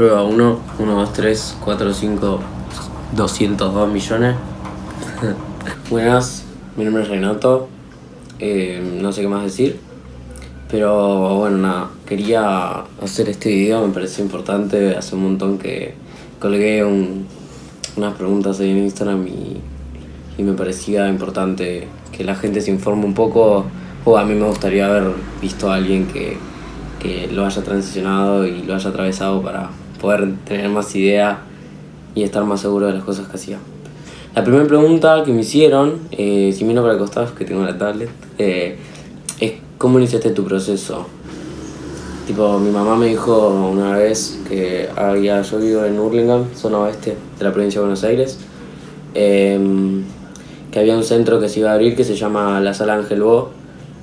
Prueba 1, 1, 2, 3, 4, 5, 202 millones. Buenas, mi nombre es Renato, no sé qué más decir, pero bueno, nada, quería hacer este video, me pareció importante, hace un montón que colgué unas preguntas ahí en Instagram y me parecía importante que la gente se informe un poco, o a mí me gustaría haber visto a alguien que lo haya transicionado y lo haya atravesado para poder tener más idea y estar más seguro de las cosas que hacía. La primera pregunta que me hicieron, si miro para el costado es que tengo la tablet, es ¿cómo iniciaste tu proceso? Tipo, mi mamá me dijo una vez que yo vivo en Hurlingham, zona oeste de la provincia de Buenos Aires, que había un centro que se iba a abrir que se llama la Sala Ángel Bo,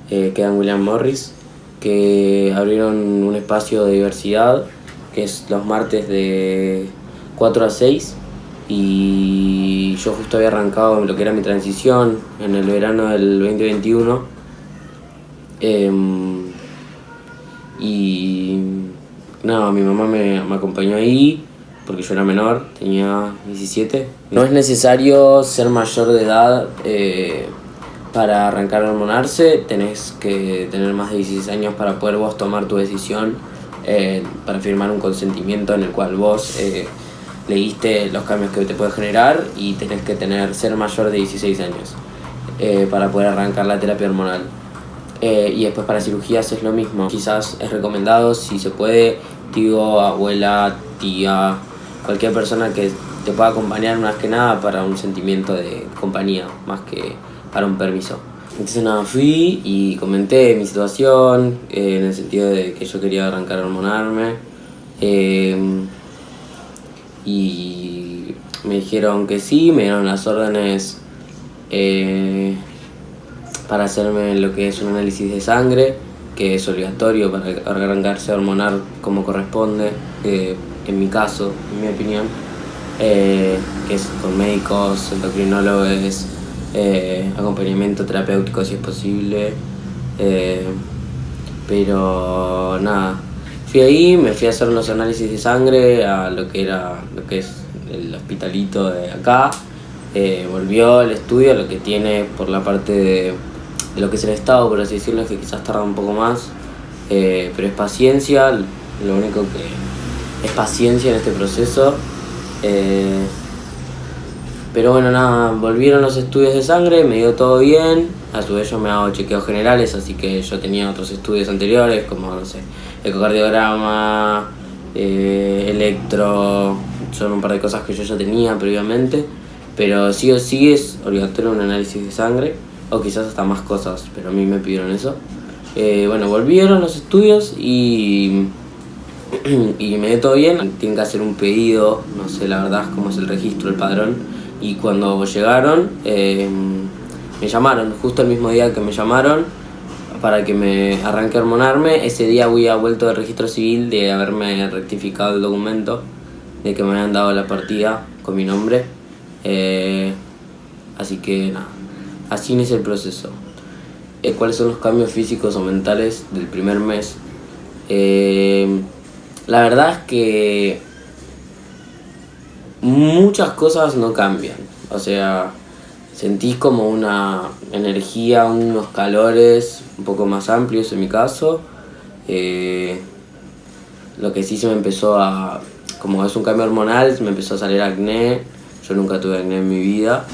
queda en William Morris, que abrieron un espacio de diversidad que es los martes de 4 a 6, y yo justo había arrancado lo que era mi transición en el verano del 2021, y nada, mi mamá me acompañó ahí porque yo era menor, tenía 17. No es necesario ser mayor de edad para arrancar a hormonarse, tenés que tener más de 16 años para poder vos tomar tu decisión, para firmar un consentimiento en el cual vos leíste los cambios que te puede generar, y tenés que ser mayor de 16 años para poder arrancar la terapia hormonal. Y después para cirugías es lo mismo, quizás es recomendado, si se puede, tío, abuela, tía, cualquier persona que te pueda acompañar más que nada para un sentimiento de compañía, más que para un permiso. Entonces nada, fui y comenté mi situación, en el sentido de que yo quería arrancar a hormonarme, y me dijeron que sí, me dieron las órdenes para hacerme lo que es un análisis de sangre, que es obligatorio para arrancarse a hormonar como corresponde, en mi caso, en mi opinión, que es con médicos, endocrinólogos, acompañamiento terapéutico si es posible, pero nada, fui ahí, me fui a hacer unos análisis de sangre a lo que es el hospitalito de acá, volvió el estudio, lo que tiene por la parte de lo que es el estado, por así decirlo, es que quizás tarda un poco más, pero es paciencia, lo único que es paciencia en este proceso. Pero bueno, nada, volvieron los estudios de sangre, me dio todo bien, a su vez yo me hago chequeos generales, así que yo tenía otros estudios anteriores, como, no sé, ecocardiograma, electro, son un par de cosas que yo ya tenía previamente, pero sí o sí es obligatorio un análisis de sangre, o quizás hasta más cosas, pero a mí me pidieron eso. Bueno, volvieron los estudios y me dio todo bien. Tienen que hacer un pedido, no sé la verdad cómo es el registro, el padrón, y cuando llegaron me llamaron, justo el mismo día que me llamaron para que me arranque a hormonarme. Ese día había vuelto del registro civil de haberme rectificado el documento, de que me habían dado la partida con mi nombre, así que nada, así inicia el proceso. ¿Cuáles son los cambios físicos o mentales del primer mes? La verdad es que muchas cosas no cambian, o sea, sentís como una energía, unos calores un poco más amplios en mi caso. Lo que sí se me empezó como es un cambio hormonal, me empezó a salir acné. Yo nunca tuve acné en mi vida.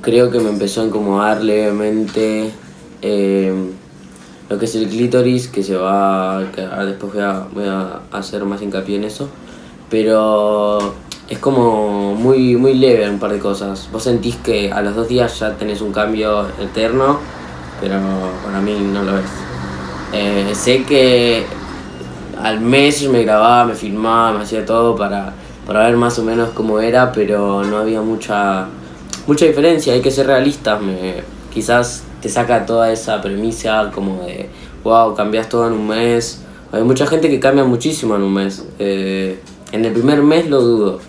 Creo que me empezó a incomodar levemente lo que es el clítoris, que ahora después voy a hacer más hincapié en eso, pero es como muy, muy leve un par de cosas. Vos sentís que a los 2 días ya tenés un cambio eterno, pero para mí no lo es. Sé que al mes yo me grababa, me filmaba, me hacía todo para ver más o menos cómo era, pero no había mucha diferencia. Hay que ser realistas, quizás te saca toda esa premisa como de wow, cambias todo en un mes. Hay mucha gente que cambia muchísimo en un mes. En el primer mes lo dudo,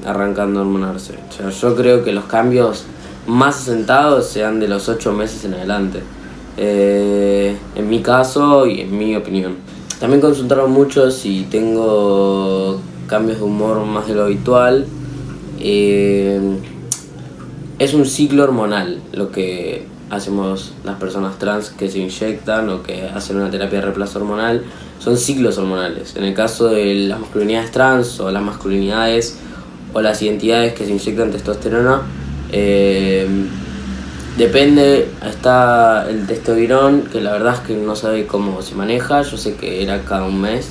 arrancando a hormonarse. O sea, yo creo que los cambios más asentados sean de los 8 meses en adelante, en mi caso y en mi opinión. También consultaron mucho si tengo cambios de humor más de lo habitual. Es un ciclo hormonal lo que hacemos las personas trans que se inyectan o que hacen una terapia de reemplazo hormonal. Son ciclos hormonales. En el caso de las masculinidades trans o las masculinidades o las identidades que se inyectan testosterona, depende, está el testosterón, que la verdad es que no sabe cómo se maneja. Yo sé que era cada un mes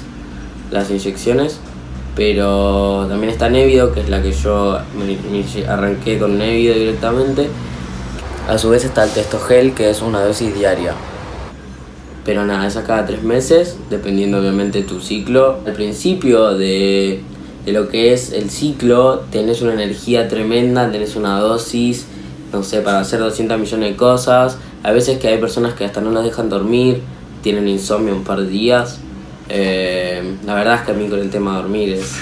las inyecciones, pero también está Nevido, que es la que yo me arranqué con Nevido directamente. A su vez está el Testogel, que es una dosis diaria. Pero nada, es a cada 3 meses, dependiendo obviamente de tu ciclo. Al principio de lo que es el ciclo, tenés una energía tremenda, tenés una dosis, no sé, para hacer 200 millones de cosas. A veces que hay personas que hasta no los dejan dormir, tienen insomnio un par de días. La verdad es que a mí con el tema de dormir es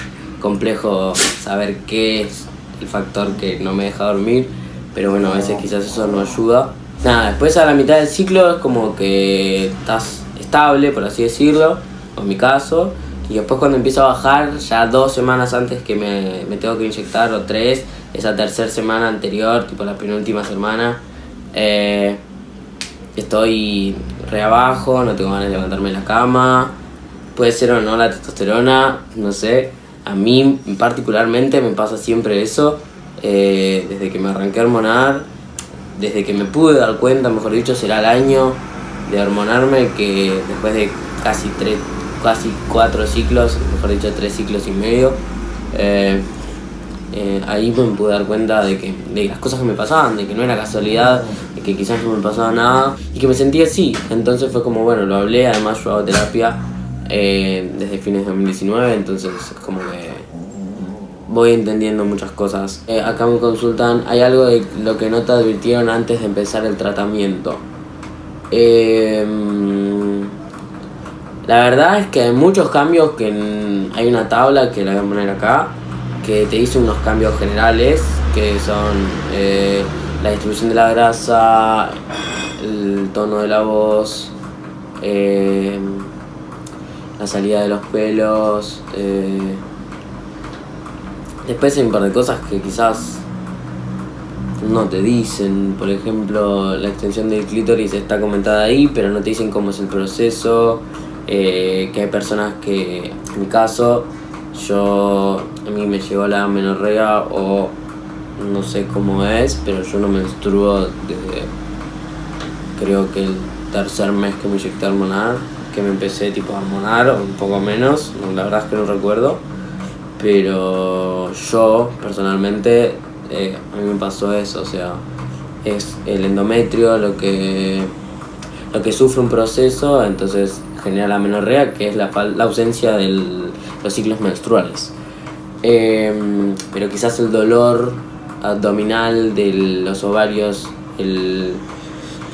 complejo saber qué es el factor que no me deja dormir, pero bueno, a veces quizás eso no ayuda. Nada, después a la mitad del ciclo es como que estás estable, por así decirlo, en mi caso, y después cuando empiezo a bajar, ya 2 semanas antes que me tengo que inyectar, o 3, esa tercera semana anterior, tipo la penúltima semana, estoy re abajo, no tengo ganas de levantarme de la cama. Puede ser o no la testosterona, no sé. A mí particularmente me pasa siempre eso. Desde que me arranqué a hormonar, desde que me pude dar cuenta, mejor dicho, será el año de hormonarme, que después de casi 4 ciclos, mejor dicho 3 ciclos y medio, ahí me pude dar cuenta de las cosas que me pasaban, de que no era casualidad, de que quizás no me pasaba nada y que me sentía así. Entonces fue como, bueno, lo hablé. Además yo hago terapia desde fines de 2019, entonces es como que voy entendiendo muchas cosas. Acá me consultan, hay algo de lo que no te advirtieron antes de empezar el tratamiento. La verdad es que hay muchos cambios hay una tabla que la voy a poner acá, que te dice unos cambios generales, que son la distribución de la grasa, el tono de la voz, la salida de los pelos. Después hay un par de cosas que quizás no te dicen. Por ejemplo, la extensión del clítoris está comentada ahí, pero no te dicen cómo es el proceso. Que hay personas que, en mi caso, a mí me llegó la amenorrea, o no sé cómo es, pero yo no menstruo desde, creo que el 3er mes que me inyecté a hormonar, que me empecé tipo a hormonar, o un poco menos, la verdad es que no recuerdo. Pero yo personalmente, a mí me pasó eso, o sea, es el endometrio lo que sufre un proceso, entonces genera la amenorrea, que es la ausencia de los ciclos menstruales. Pero quizás el dolor abdominal de los ovarios, el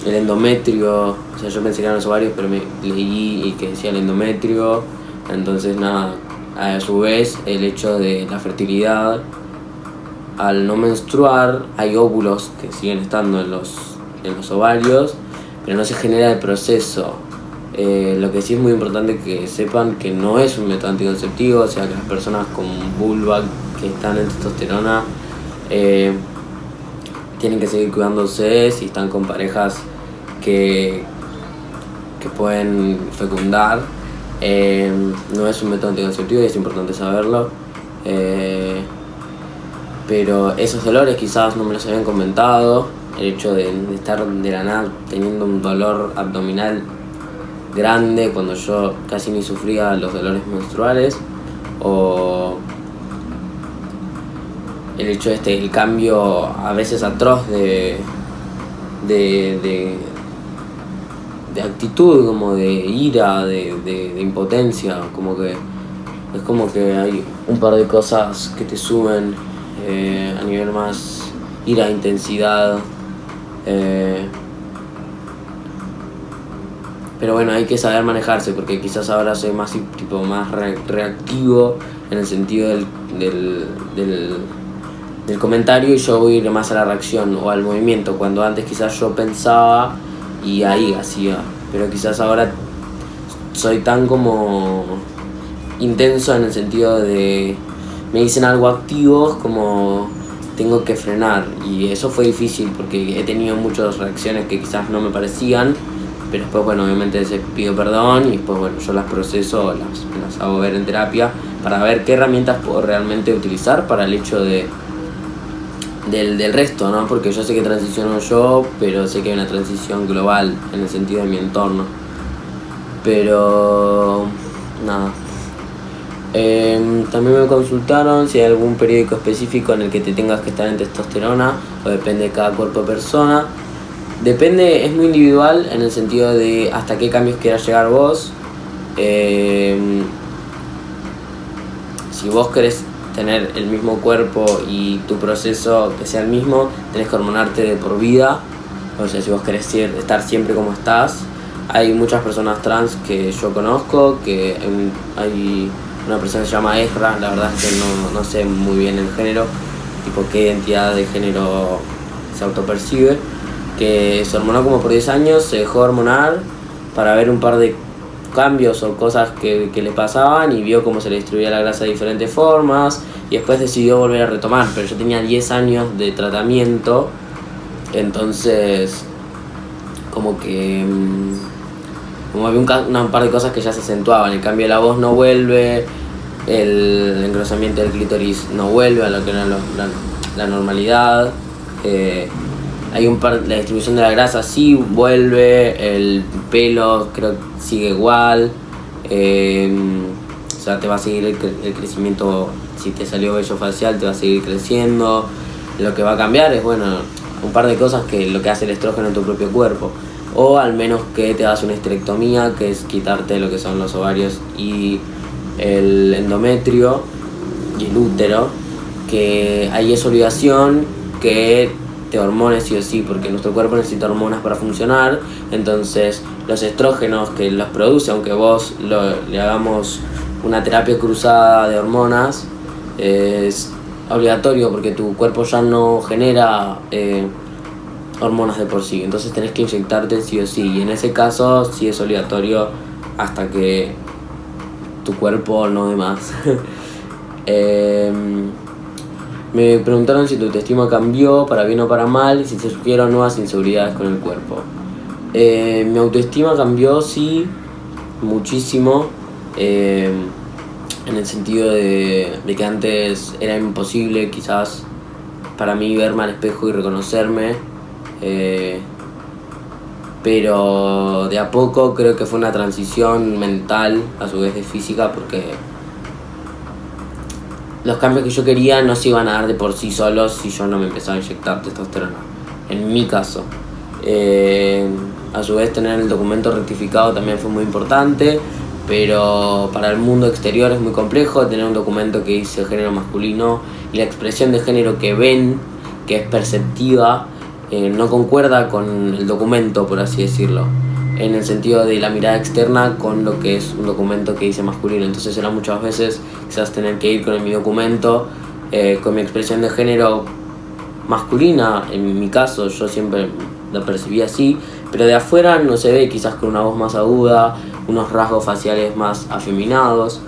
endometrio, o sea, yo pensé que eran los ovarios, pero me leí y que decía el endometrio. Entonces nada, a su vez el hecho de la fertilidad, al no menstruar hay óvulos que siguen estando en los ovarios, pero no se genera el proceso. Lo que sí es muy importante que sepan que no es un método anticonceptivo, o sea que las personas con vulva que están en testosterona tienen que seguir cuidándose si están con parejas que pueden fecundar. No es un método anticonceptivo y es importante saberlo. Pero esos dolores quizás no me los habían comentado. El hecho de estar de la nada teniendo un dolor abdominal grande cuando yo casi ni sufría los dolores menstruales, o el hecho el cambio a veces atroz de actitud, como de ira, de impotencia, como que es como que hay un par de cosas que te suben a nivel más ira, intensidad. Pero bueno, hay que saber manejarse, porque quizás ahora soy más reactivo en el sentido del comentario, y yo voy a ir más a la reacción o al movimiento, cuando antes quizás yo pensaba y ahí hacía, pero quizás ahora soy tan como intenso en el sentido de me dicen algo activos como tengo que frenar, y eso fue difícil porque he tenido muchas reacciones que quizás no me parecían, pero después bueno, obviamente se pido perdón y después bueno, yo las proceso, las hago ver en terapia para ver qué herramientas puedo realmente utilizar para el hecho del resto, ¿no? Porque yo sé que transiciono yo, pero sé que hay una transición global en el sentido de mi entorno. Pero nada. También me consultaron si hay algún periódico específico en el que te tengas que estar en testosterona, o depende de cada cuerpo de persona. Depende, es muy individual en el sentido de hasta qué cambios quieras llegar vos. Si vos querés tener el mismo cuerpo y tu proceso que sea el mismo, tenés que hormonarte de por vida. O sea, si vos querés estar siempre como estás. Hay muchas personas trans que yo conozco, que hay una persona que se llama Ezra, la verdad es que no sé muy bien el género, tipo qué identidad de género se autopercibe, que se hormonó como por 10 años, se dejó hormonar para ver un par de cambios o cosas que le pasaban y vio cómo se le distribuía la grasa de diferentes formas y después decidió volver a retomar, pero yo tenía 10 años de tratamiento, entonces como que como había un par de cosas que ya se acentuaban, el cambio de la voz no vuelve, el engrosamiento del clítoris no vuelve a lo que era la normalidad, hay la distribución de la grasa sí vuelve, el pelo creo que sigue igual, o sea, te va a seguir el crecimiento, si te salió vello facial te va a seguir creciendo, lo que va a cambiar es bueno, un par de cosas que lo que hace el estrógeno en tu propio cuerpo. O al menos que te hagas una histerectomía, que es quitarte lo que son los ovarios y el endometrio y el útero, que ahí es obligación que te hormones sí o sí, porque nuestro cuerpo necesita hormonas para funcionar, entonces los estrógenos que los produce, aunque vos le hagamos una terapia cruzada de hormonas, es obligatorio porque tu cuerpo ya no genera hormonas de por sí, entonces tenés que inyectarte sí o sí, y en ese caso sí es obligatorio hasta que tu cuerpo no dé más. Me preguntaron si tu autoestima cambió para bien o para mal y si te surgieron nuevas inseguridades con el cuerpo. Mi autoestima cambió, sí, muchísimo, en el sentido de que antes era imposible quizás para mí verme al espejo y reconocerme. Pero de a poco creo que fue una transición mental a su vez de física, porque los cambios que yo quería no se iban a dar de por sí solos si yo no me empezaba a inyectar testosterona, en mi caso. A su vez tener el documento rectificado también fue muy importante, pero para el mundo exterior es muy complejo tener un documento que dice género masculino y la expresión de género que ven, que es perceptiva, no concuerda con el documento, por así decirlo, en el sentido de la mirada externa con lo que es un documento que dice masculino. Entonces era muchas veces quizás tener que ir con mi documento, con mi expresión de género masculina, en mi caso yo siempre la percibí así, pero de afuera no se ve, quizás con una voz más aguda, unos rasgos faciales más afeminados.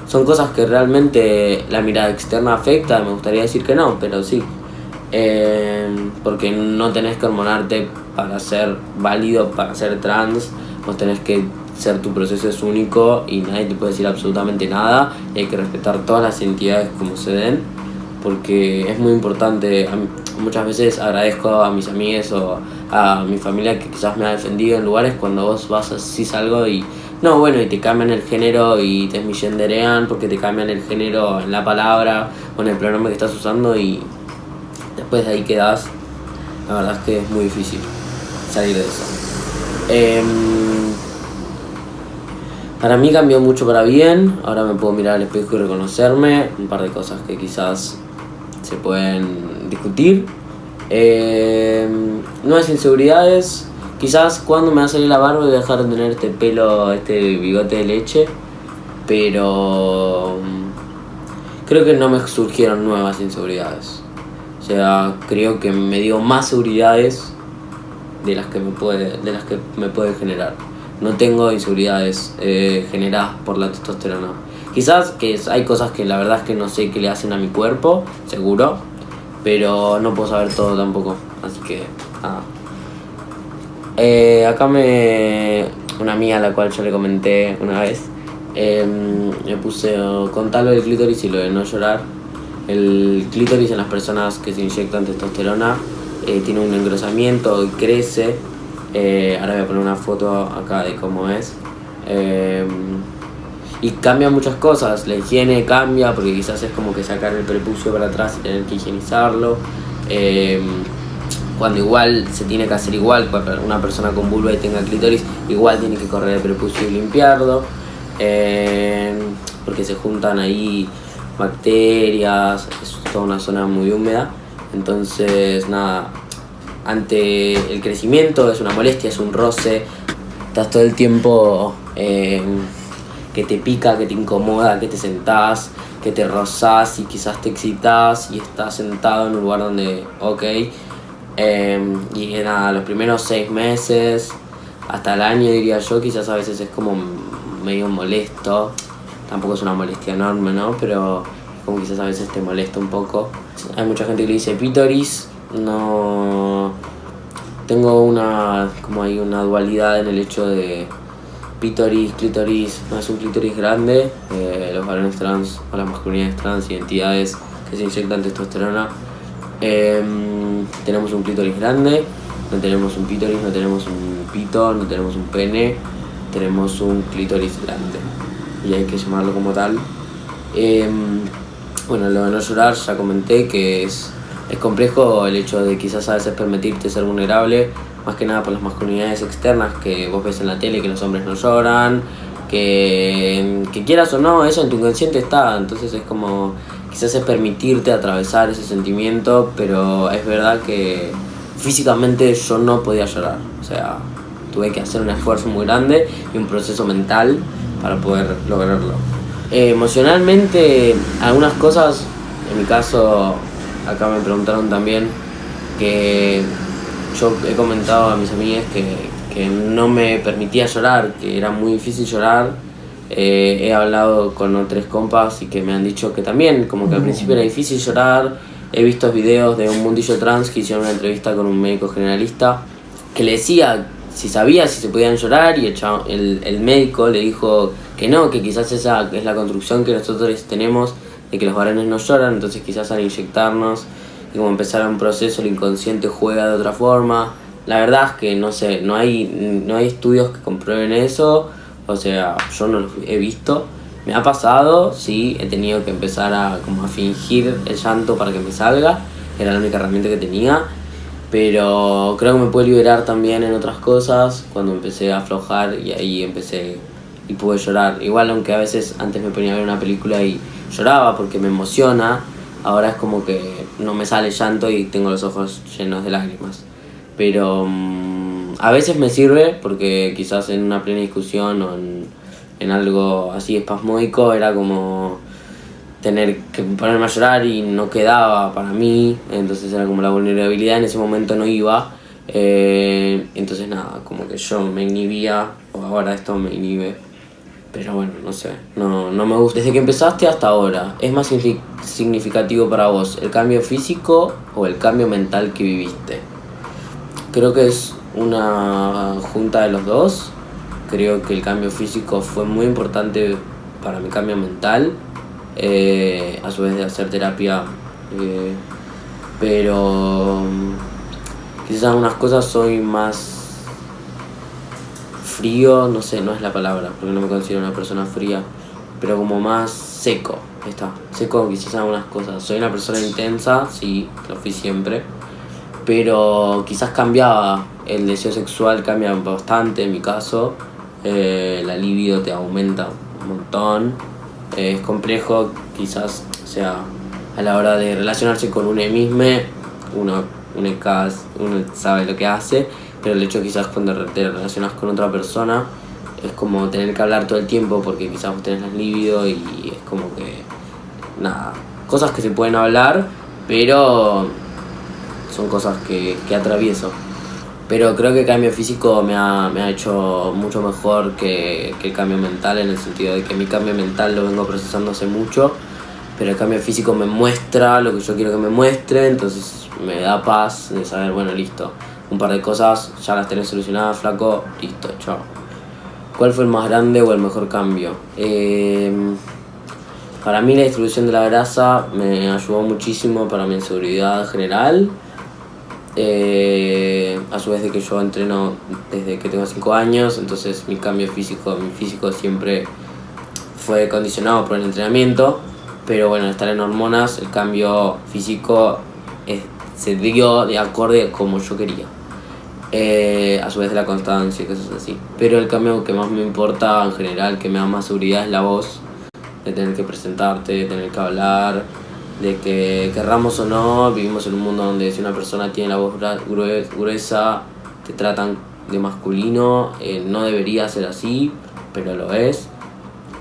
Son cosas que realmente la mirada externa afecta, me gustaría decir que no, pero sí. Porque no tenés que hormonarte para ser válido, para ser trans, vos tenés que ser, tu proceso es único y nadie te puede decir absolutamente nada, y hay que respetar todas las identidades como se den, porque es muy importante. Muchas veces agradezco a mis amigos o a mi familia que quizás me ha defendido en lugares cuando vos vas así algo y no, bueno, y te cambian el género y te esmillenderean porque te cambian el género en la palabra o en el pronombre que estás usando, y después de ahí quedás. La verdad es que es muy difícil salir de eso. Para mí cambió mucho para bien. Ahora me puedo mirar al espejo y reconocerme. Un par de cosas que quizás se pueden discutir. Nuevas inseguridades. Quizás cuando me va a salir la barba voy a dejar de tener este pelo, este bigote de leche. Pero creo que no me surgieron nuevas inseguridades. O sea, creo que me dio más seguridades de las que me puede generar. no tengo inseguridades generadas por la testosterona. Quizás que hay cosas que la verdad es que no sé qué le hacen a mi cuerpo, seguro, pero no puedo saber todo tampoco, así que nada. Acá una amiga a la cual yo le comenté una vez, me puse contar lo del clítoris y lo de no llorar. El clítoris en las personas que se inyectan testosterona tiene un engrosamiento y crece. Ahora voy a poner una foto acá de cómo es. Y cambia muchas cosas, la higiene cambia porque quizás es como que sacar el prepucio para atrás y tener que higienizarlo. Cuando igual se tiene que hacer igual, cuando una persona con vulva y tenga clítoris, igual tiene que correr el prepucio y limpiarlo. Porque se juntan ahí bacterias, es toda una zona muy húmeda. Entonces nada, ante el crecimiento es una molestia, es un roce. Estás todo el tiempo que te pica, que te incomoda, que te sentás, que te rozás y quizás te excitas y estás sentado en un lugar donde, y nada, los primeros 6 meses, hasta el año diría yo, quizás a veces es como medio molesto. Tampoco es una molestia enorme, ¿no? Pero como quizás a veces te molesta un poco. Hay mucha gente que le dice pítoris. No... Tengo como hay una dualidad en el hecho de pítoris, clítoris. No es un clítoris grande. Los varones trans o las masculinidades trans, identidades que se inyectan testosterona, tenemos un clítoris grande. No tenemos un pítoris, no tenemos un pito, no tenemos un pene. Tenemos un clítoris grande y hay que llamarlo como tal. Bueno, lo de no llorar ya comenté que es complejo el hecho de quizás a veces permitirte ser vulnerable, más que nada por las masculinidades externas que vos ves en la tele, que los hombres no lloran, que quieras o no, eso en tu inconsciente está. Entonces es como, quizás es permitirte atravesar ese sentimiento, pero es verdad que físicamente yo no podía llorar, o sea, tuve que hacer un esfuerzo muy grande y un proceso mental para poder lograrlo. Emocionalmente, algunas cosas, en mi caso, acá me preguntaron también, que yo he comentado a mis amigas que no me permitía llorar, que era muy difícil llorar. He hablado con otros compas y que me han dicho que también, como que al principio era difícil llorar. He visto videos de un mundillo trans que hicieron una entrevista con un médico generalista que le decía si sabía si se podían llorar, y el médico le dijo que no, que quizás esa es la construcción que nosotros tenemos de que los varones no lloran. Entonces quizás al inyectarnos y como empezar un proceso, el inconsciente juega de otra forma. La verdad es que no sé, no hay estudios que comprueben eso, o sea, yo no los he visto. Me ha pasado, sí, he tenido que empezar a fingir el llanto para que me salga, era la única herramienta que tenía. Pero creo que me pude liberar también en otras cosas cuando empecé a aflojar, y ahí empecé y pude llorar. Igual, aunque a veces antes me ponía a ver una película y lloraba porque me emociona, ahora es como que no me sale llanto y tengo los ojos llenos de lágrimas. Pero a veces me sirve porque quizás en una plena discusión o en algo así espasmódico era como tener que ponerme a llorar y no quedaba para mí, entonces era como la vulnerabilidad en ese momento no iba, entonces nada, como que yo me inhibía, o ahora esto me inhibe, pero bueno, no sé, no me gusta. Desde que empezaste hasta ahora, ¿es más significativo para vos el cambio físico o el cambio mental que viviste? Creo que es una junta de los dos. Creo que el cambio físico fue muy importante para mi cambio mental, a su vez de hacer terapia, pero quizás algunas cosas soy más frío, no sé, no es la palabra, porque no me considero una persona fría, pero como más seco, seco quizás en algunas cosas. Soy una persona intensa, sí, lo fui siempre, pero quizás cambiaba, el deseo sexual cambia bastante en mi caso, la libido te aumenta un montón. Es complejo quizás, o sea, a la hora de relacionarse con uno mismo, uno sabe lo que hace, pero el hecho quizás cuando te relacionas con otra persona es como tener que hablar todo el tiempo porque quizás vos tenés las libido, y es como que nada, cosas que se pueden hablar, pero son cosas que atravieso. Pero creo que el cambio físico me ha hecho mucho mejor que el cambio mental, en el sentido de que mi cambio mental lo vengo procesando hace mucho, pero el cambio físico me muestra lo que yo quiero que me muestre, entonces me da paz de saber, bueno, listo, un par de cosas ya las tenés solucionadas, flaco, listo, chao. ¿Cuál fue el más grande o el mejor cambio? Para mí la distribución de la grasa me ayudó muchísimo para mi inseguridad general. A su vez de que yo entreno desde que tengo 5 años, entonces mi físico siempre fue condicionado por el entrenamiento, pero bueno, al estar en hormonas el cambio físico se dio de acorde a como yo quería. A su vez de la constancia y cosas así. Pero el cambio que más me importa en general, que me da más seguridad, es la voz, de tener que presentarte, de tener que hablar, de que querramos o no, vivimos en un mundo donde si una persona tiene la voz gruesa, te tratan de masculino, no debería ser así, pero lo es.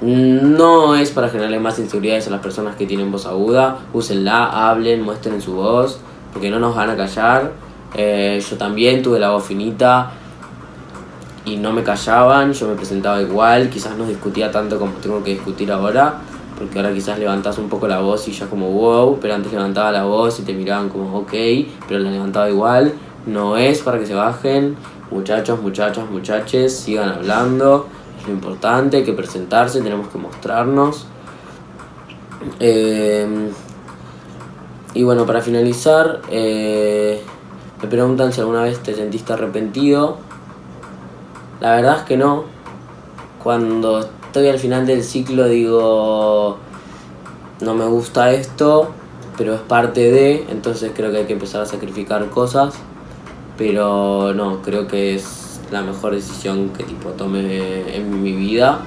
No es para generarle más inseguridades a las personas que tienen voz aguda, úsenla, hablen, muestren su voz, porque no nos van a callar. Yo también tuve la voz finita y no me callaban, yo me presentaba igual, quizás no discutía tanto como tengo que discutir ahora, porque ahora quizás levantás un poco la voz y ya como wow, pero antes levantaba la voz y te miraban como ok, pero la levantaba igual. No es para que se bajen, muchachos, muchachas, muchaches, sigan hablando, es lo importante, hay que presentarse, tenemos que mostrarnos. Y bueno, para finalizar, me preguntan si alguna vez te sentiste arrepentido. La verdad es que no. Cuando estoy al final del ciclo digo, no me gusta esto, pero es parte de, entonces creo que hay que empezar a sacrificar cosas. Pero no, creo que es la mejor decisión que tome en mi vida.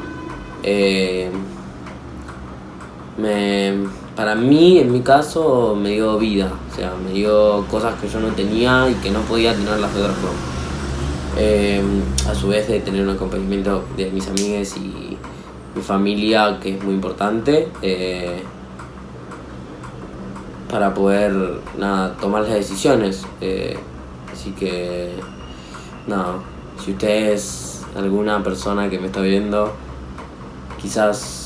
Para mí, en mi caso, me dio vida, o sea, me dio cosas que yo no tenía y que no podía tenerlas de otra forma. A su vez de tener un acompañamiento de mis amigos y mi familia, que es muy importante, para poder tomar las decisiones. Así que nada, si ustedes, alguna persona que me está viendo, quizás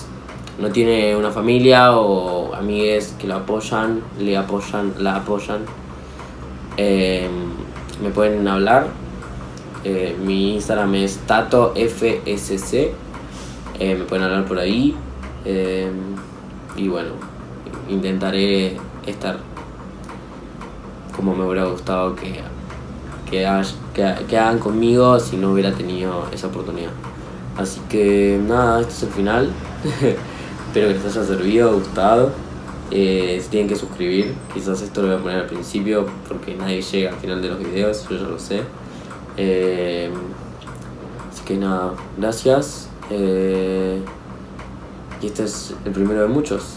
no tiene una familia o amigues que lo apoyan, la apoyan, me pueden hablar. Mi Instagram es TatoFSC, me pueden hablar por ahí, y bueno, intentaré estar como me hubiera gustado que hagan conmigo si no hubiera tenido esa oportunidad. Así que nada, este es el final. Espero que les haya servido, gustado. Se tienen que suscribir, quizás esto lo voy a poner al principio porque nadie llega al final de los videos, yo ya lo sé. Así que nada, gracias. Y este es el primero de muchos.